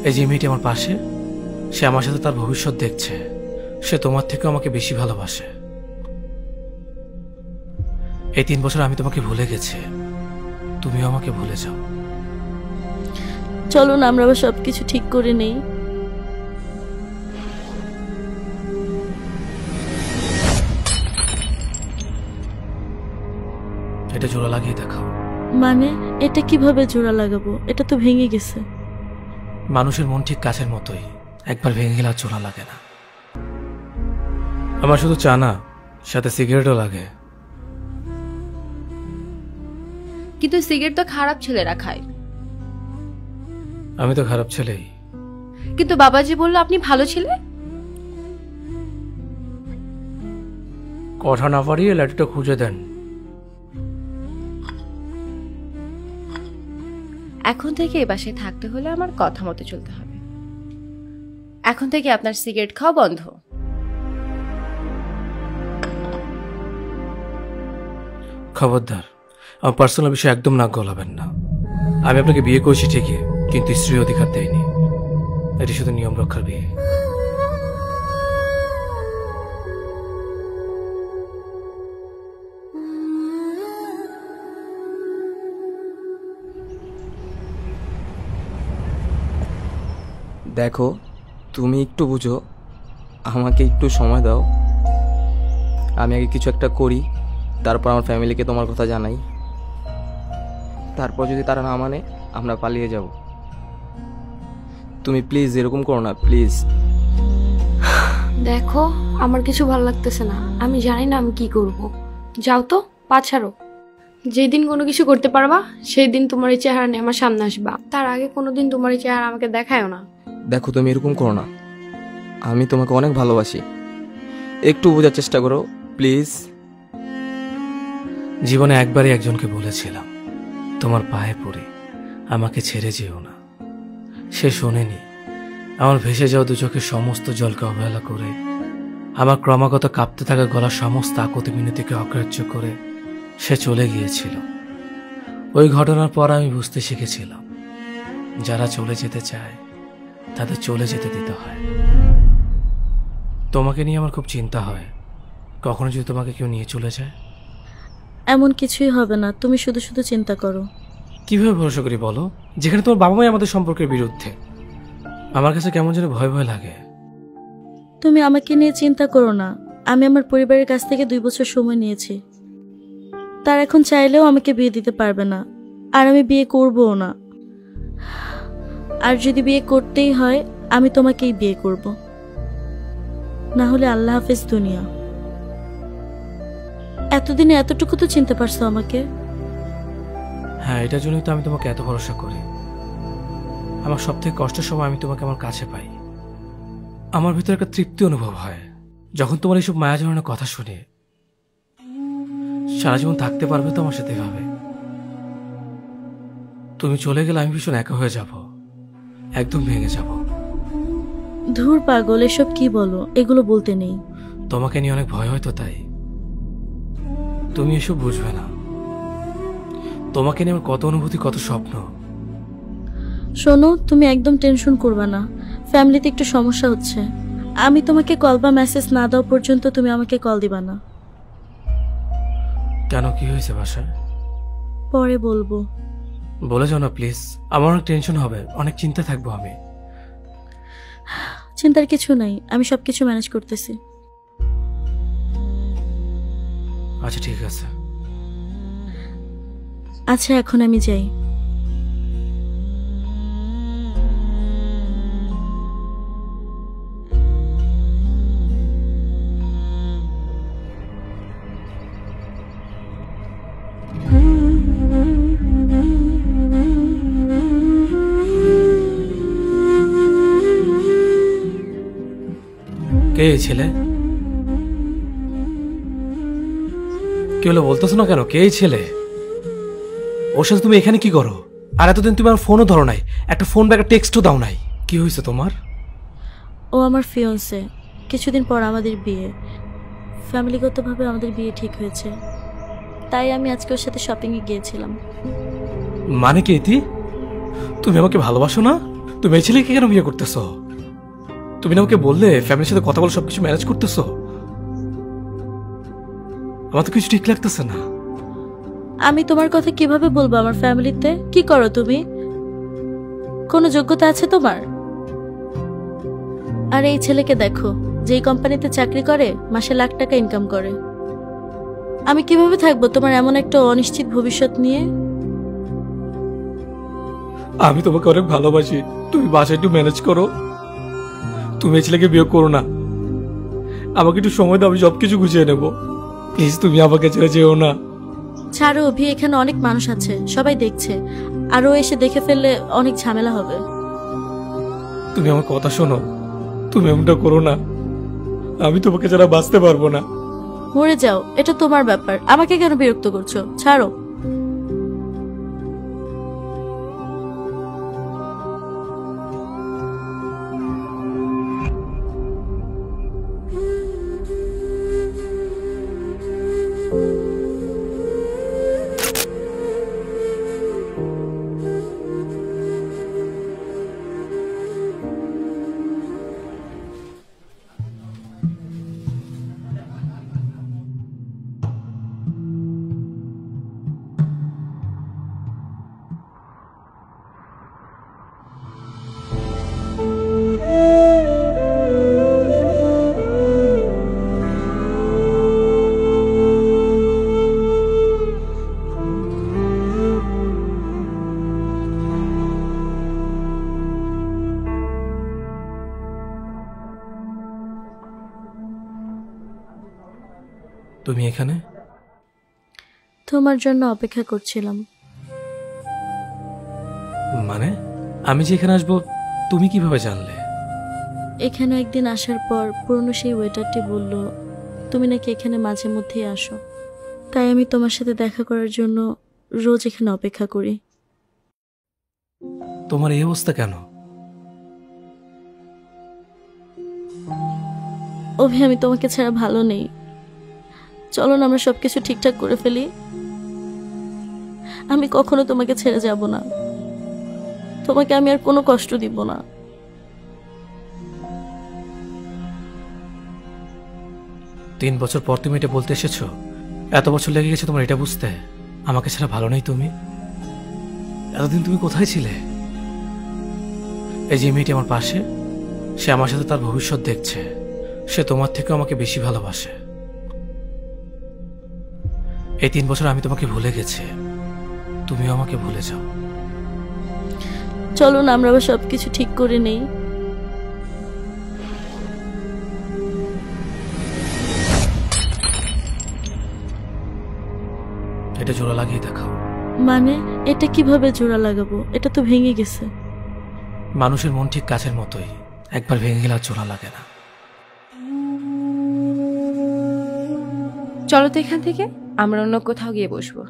এই যে মেয়েটি আমার পাশে, সে আমার সাথে তার ভবিষ্যৎ দেখছে। সে তোমার থেকে আমাকে বেশি ভালোবাসে। এই 3 বছর আমি তোমাকে ভুলে গেছি, তুমিও আমাকে ভুলে যাও। চলো না আমরা আবার সবকিছু ঠিক করে নেই। এটা জোড়া লাগিয়ে দেখাও। মানে এটা কিভাবে জোড়া লাগাবো? এটা তো ভেঙে গেছে। মানুষের মন ঠিক কাছের মতোই, একবার ভেঙে গেলে আর জোড়া লাগে না। আমার শুধু চা না, সাথে সিগারেটও লাগে। কিন্তু সিগারেট তো খারাপ ছেলেরা খায়। আমি তো খারাপ ছেলেই। কিন্তু বাবাজি বলল আপনি ভালো ছেলে। কথা না পারিয়ে লাঠিটা খুঁজে দেন। এখন থেকে এই বাসায় থাকতে হলে আমার কথা মতো চলতে হবে। এখন থেকে আপনার সিগারেট খাওয়া বন্ধ। খবরদার, আমার পার্সোনাল বিষয়ে একদম নাক গলাবেন না। আমি আপনাকে বিয়ে করেছি ঠিকই, কিন্তু স্ত্রী অধিকার দেয়নি। এটি শুধু নিয়ম রক্ষার বিয়ে। দেখো, তুমি একটু বুঝো, আমাকে একটু সময় দাও। আমি আগে কিছু একটা করি, তারপর আমার ফ্যামিলিকে তোমার কথা জানাই। তারপর যদি তারা না মানে, আমরা পালিয়ে যাব। তুমি প্লিজ এরকম করো না, প্লিজ। দেখো, আমার কিছু ভালো লাগতেছে না। আমি জানি না আমি কি করব। যাও তো, পা ছাড়ো। যেদিন কোনো কিছু করতে পারবা সেই দিন তোমার এই চেহারা নিয়ে আমার সামনে আসবা। তার আগে কোনোদিন তোমার এই চেহারা আমাকে দেখায়ও না। দেখো, তুমি এরকম করো না। আমি তোমাকে অনেক ভালোবাসি, একটু বোঝার চেষ্টা করো প্লিজ। জীবনে একবারই একজনকে বলেছিলাম, তোমার পায়ে পড়ে আমাকে ছেড়ে যেও না। সে শোনেনি। আমার ভেসে যাওয়া দু চোখের সমস্ত জলকে অবহেলা করে, আমার ক্রমাগত কাঁপতে থাকা গলার সমস্ত আকুতি মিনতিকে অগ্রাহ্য করে সে চলে গিয়েছিল। ওই ঘটনার পর আমি বুঝতে শিখেছিলাম, যারা চলে যেতে চায় তাদের চলে যেতে দিতে হয়। তোমাকে নিয়ে আমার খুব চিন্তা হয়, কখনো যদি তোমাকে কেউ নিয়ে চলে যায়। এমন কিছুই হবে না, তুমি শুধু শুধু চিন্তা করো। কিভাবে ভরসা করি বলো, যেখানে তোমার বাবা মাই আমাদের সম্পর্কের বিরুদ্ধে? আমার কাছে কেমন যেন ভয় ভয় লাগে। তুমি আমাকে নিয়ে চিন্তা করো না। আমি আমার পরিবারের কাছ থেকে 2 বছর সময় নিয়েছি। তার এখন চাইলেও আমাকে বিয়ে দিতে পারবে না, আর আমি বিয়ে করবও না। আর যদি বিয়ে করতেই হয়, আমি তোমাকেই বিয়ে করব। না হলে আল্লাহ হাফেজ দুনিয়া। এতদিনে এতটুকু তো চিনতে পারছো আমাকে। হ্যাঁ, এটার জন্যই তো আমি তোমাকে এত ভরসা করি। আমার সব থেকে কষ্টের সময় আমি তোমাকে আমার কাছে পাই। আমার ভিতরে একটা তৃপ্তি অনুভব হয় যখন তোমার এইসব মায়া জড়ানোর কথা শুনে। সারা জীবন থাকতে পারবে তো আমার সাথে ভাবে? তুমি চলে গেলে আমি ভীষণ একা হয়ে যাব, একদম ভেঙে যাব। ধুর পাগল, এসব কি বলো? এগুলো বলতে নেই। তোমাকে নিয়ে অনেক ভয় হয়তো, তাই তুমি এসব বুঝবে না। তোমাকে নিয়ে আমার কত অনুভূতি, কত স্বপ্ন। শোনো, তুমি একদম টেনশন করবে না। ফ্যামিলিতে একটু সমস্যা হচ্ছে। আমি তোমাকে কল বা মেসেজ না দাও পর্যন্ত তুমি আমাকে কল দিবা না। কেন, কি হয়েছে বাসায়? পরে বলবো। বলে যাও না প্লিজ, আমার অনেক টেনশন হবে, অনেক চিন্তা থাকবো আমি। চিন্তার কিছু নাই, আমি সবকিছু ম্যানেজ করতেছি। আচ্ছা ঠিক আছে। আচ্ছা, এখন আমি যাই। কে এই ছেলে? কি হলো বলতেছো না কেন? কে এই ছেলে? ওর সাথে তুমি এখানে কি করো? আর এতদিন তুমি আমার ফোনও ধরো নাই, একটা ফোন বা একটা টেক্সটও দাও নাই। কি হয়েছে তোমার? ও আমার ফিয়ন্সে। কিছুদিন পর আমাদের বিয়ে। ফ্যামিলিগতভাবে আমাদের বিয়ে ঠিক হয়েছে, তাই আমি আজকে ওর সাথে শপিংয়ে গিয়েছিলাম। মানে কি ইতি? তুমি আমাকে ভালোবাসো না? তুমি এই ছেলেকে কেন বিয়ে করতেছ? তুমি না আমাকে বললে ফ্যামিলির সাথে কথা বলে সবকিছু ম্যানেজ করতেছ। আমার তো কিছু ঠিক লাগতেছে না। আমি তোমার কথা কিভাবে বলবো আমার ফ্যামিলিতে? কি করো তুমি? কোনো যোগ্যতা আছে তোমার? আর এই ছেলেকে দেখো, যেই কোম্পানিতে চাকরি করে মাসে লাখ টাকা ইনকাম করে। আমি কিভাবে থাকবো তোমার এমন একটা অনিশ্চিত ভবিষ্যৎ নিয়ে? আমি তোমাকে অনেক ভালোবাসি, তুমি বাসায় একটু ম্যানেজ করো। তুমি এই ছেলেকে বিয়ে করো না, আমাকে একটু সময় দাও, আমি সবকিছু গুছিয়ে নেবো। প্লিজ তুমি আমাকে ছেড়ে যেও না। ছাড়ো অভি, এখানে অনেক মানুষ আছে, সবাই দেখছে, আরও এসে দেখে ফেললে অনেক ঝামেলা হবে। তুমি আমার কথা শোনো, তুমি এমনটা করো না, আমি তোমাকে ছাড়া বাঁচতে পারবো না। মরে যাও, এটা তোমার ব্যাপার, আমাকে কেন বিরক্ত করছো? ছাড়ো। তুমি এখানে? তোমার জন্য অপেক্ষা করছিলাম। মানে আমি যে এখানে আসবো তুমি কিভাবে জানলে? এখানে একদিন আসার পর পুরনো সেই ওয়েটারটি বলল তুমি নাকি এখানে মাঝে মধ্যেই আসো, তাই আমি তোমার সাথে দেখা করার জন্য রোজ এখানে অপেক্ষা করি। তোমার এই অবস্থা কেন? অভি, আমি তোমাকে ছাড়া ভালো নেই, চলো না আমরা সবকিছু ঠিকঠাক করে ফেলি। আমি কখনো তোমাকে ছেড়ে যাব না, তোমাকে আমি আর কোনো কষ্ট দিব না। 3 বছর পর তুমি এটা বলতে এসেছো? এত বছর লেগে গেছে তোমার এটা বুঝতে আমাকে ছাড়া ভালো নেই তুমি? এতদিন তুমি কোথায় ছিলে? এই যে মেয়েটি আমার পাশে, সে আমার সাথে তার ভবিষ্যৎ দেখছে, সে তোমার থেকে আমাকে বেশি ভালোবাসে। এই 3 বছর আমি তোমাকে ভুলে গেছি, তুমিও আমাকে ভুলে যাও। চলো না আমরা আবার সবকিছু ঠিক করে নেই। এটা জোড়া লাগিয়ে দেখাও। মানে এটা কিভাবে জোড়া লাগাবো? এটা তো ভেঙে গেছে। মানুষের মন ঠিক কাছের মতোই, একবার ভেঙে গেলে আর জোড়া লাগে না। চলো তো এখান থেকে আমরা অন্য কোথাও গিয়ে বসবো।